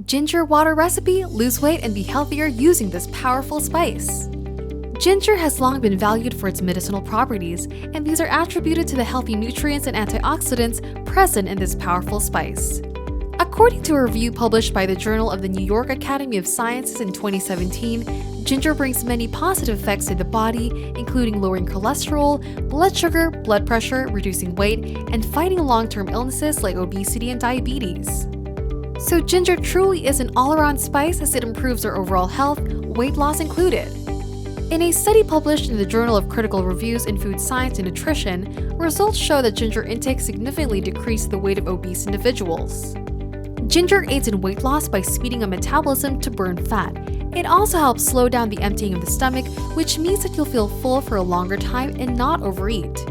Ginger water recipe: lose weight and be healthier using this powerful spice. Ginger has long been valued for its medicinal properties, and these are attributed to the healthy nutrients and antioxidants present in this powerful spice. According to a review published by the Journal of the New York Academy of Sciences in 2017, ginger brings many positive effects to the body, including lowering cholesterol, blood sugar, blood pressure, reducing weight, and fighting long-term illnesses like obesity and diabetes. So ginger truly is an all-around spice as it improves our overall health, weight loss included. In a study published in the Journal of Critical Reviews in Food Science and Nutrition, results show that ginger intake significantly decreased the weight of obese individuals. Ginger aids in weight loss by speeding up metabolism to burn fat. It also helps slow down the emptying of the stomach, which means that you'll feel full for a longer time and not overeat.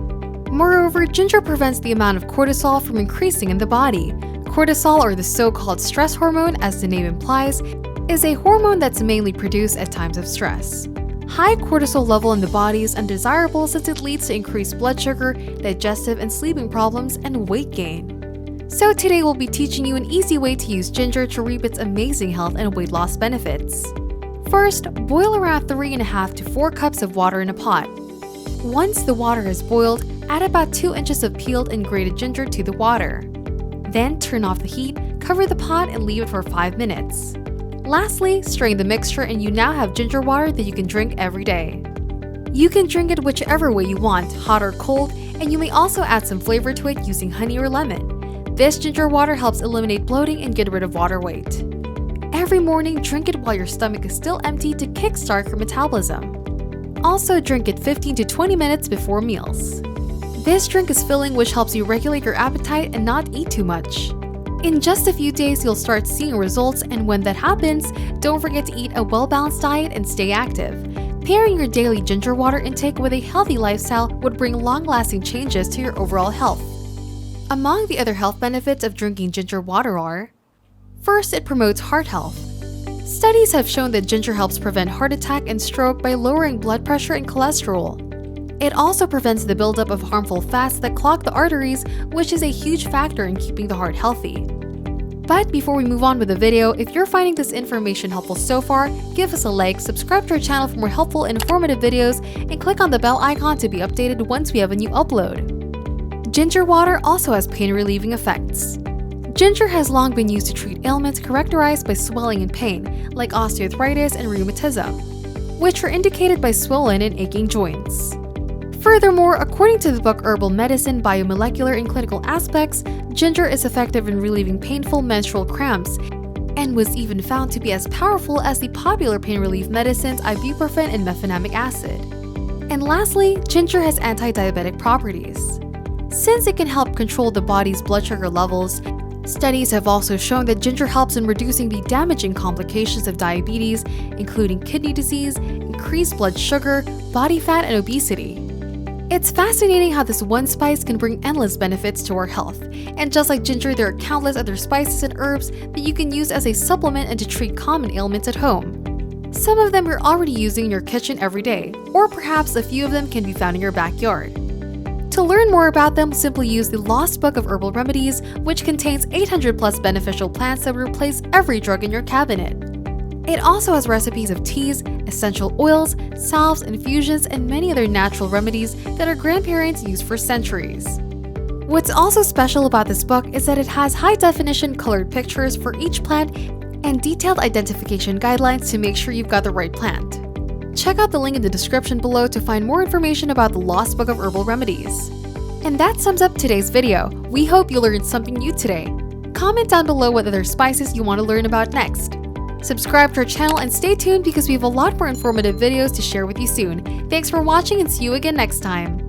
Moreover, ginger prevents the amount of cortisol from increasing in the body. Cortisol, or the so-called stress hormone as the name implies, is a hormone that's mainly produced at times of stress. High cortisol level in the body is undesirable since it leads to increased blood sugar, digestive and sleeping problems, and weight gain. So today we'll be teaching you an easy way to use ginger to reap its amazing health and weight loss benefits. First, boil around 3.5 to 4 cups of water in a pot. Once the water has boiled, add about 2 inches of peeled and grated ginger to the water. Then turn off the heat, cover the pot, and leave it for 5 minutes. Lastly, strain the mixture and you now have ginger water that you can drink every day. You can drink it whichever way you want, hot or cold, and you may also add some flavor to it using honey or lemon. This ginger water helps eliminate bloating and get rid of water weight. Every morning, drink it while your stomach is still empty to kickstart your metabolism. Also, drink it 15 to 20 minutes before meals. This drink is filling, which helps you regulate your appetite and not eat too much. In just a few days, you'll start seeing results, and when that happens, don't forget to eat a well-balanced diet and stay active. Pairing your daily ginger water intake with a healthy lifestyle would bring long-lasting changes to your overall health. Among the other health benefits of drinking ginger water are: first, it promotes heart health. Studies have shown that ginger helps prevent heart attack and stroke by lowering blood pressure and cholesterol. It also prevents the buildup of harmful fats that clog the arteries, which is a huge factor in keeping the heart healthy. But before we move on with the video, if you're finding this information helpful so far, give us a like, subscribe to our channel for more helpful and informative videos, and click on the bell icon to be updated once we have a new upload. Ginger water also has pain-relieving effects. Ginger has long been used to treat ailments characterized by swelling and pain, like osteoarthritis and rheumatism, which are indicated by swollen and aching joints. Furthermore, according to the book Herbal Medicine, Biomolecular and Clinical Aspects, ginger is effective in relieving painful menstrual cramps and was even found to be as powerful as the popular pain relief medicines ibuprofen and mefenamic acid. And lastly, ginger has anti-diabetic properties. Since it can help control the body's blood sugar levels, studies have also shown that ginger helps in reducing the damaging complications of diabetes, including kidney disease, increased blood sugar, body fat, and obesity. It's fascinating how this one spice can bring endless benefits to our health. And just like ginger, there are countless other spices and herbs that you can use as a supplement and to treat common ailments at home. Some of them you're already using in your kitchen every day, or perhaps a few of them can be found in your backyard. To learn more about them, simply use the Lost Book of Herbal Remedies, which contains 800 plus beneficial plants that will replace every drug in your cabinet. It also has recipes of teas, essential oils, salves, infusions, and many other natural remedies that our grandparents used for centuries. What's also special about this book is that it has high-definition colored pictures for each plant and detailed identification guidelines to make sure you've got the right plant. Check out the link in the description below to find more information about the Lost Book of Herbal Remedies. And that sums up today's video. We hope you learned something new today. Comment down below what other spices you want to learn about next. Subscribe to our channel and stay tuned because we have a lot more informative videos to share with you soon. Thanks for watching and see you again next time.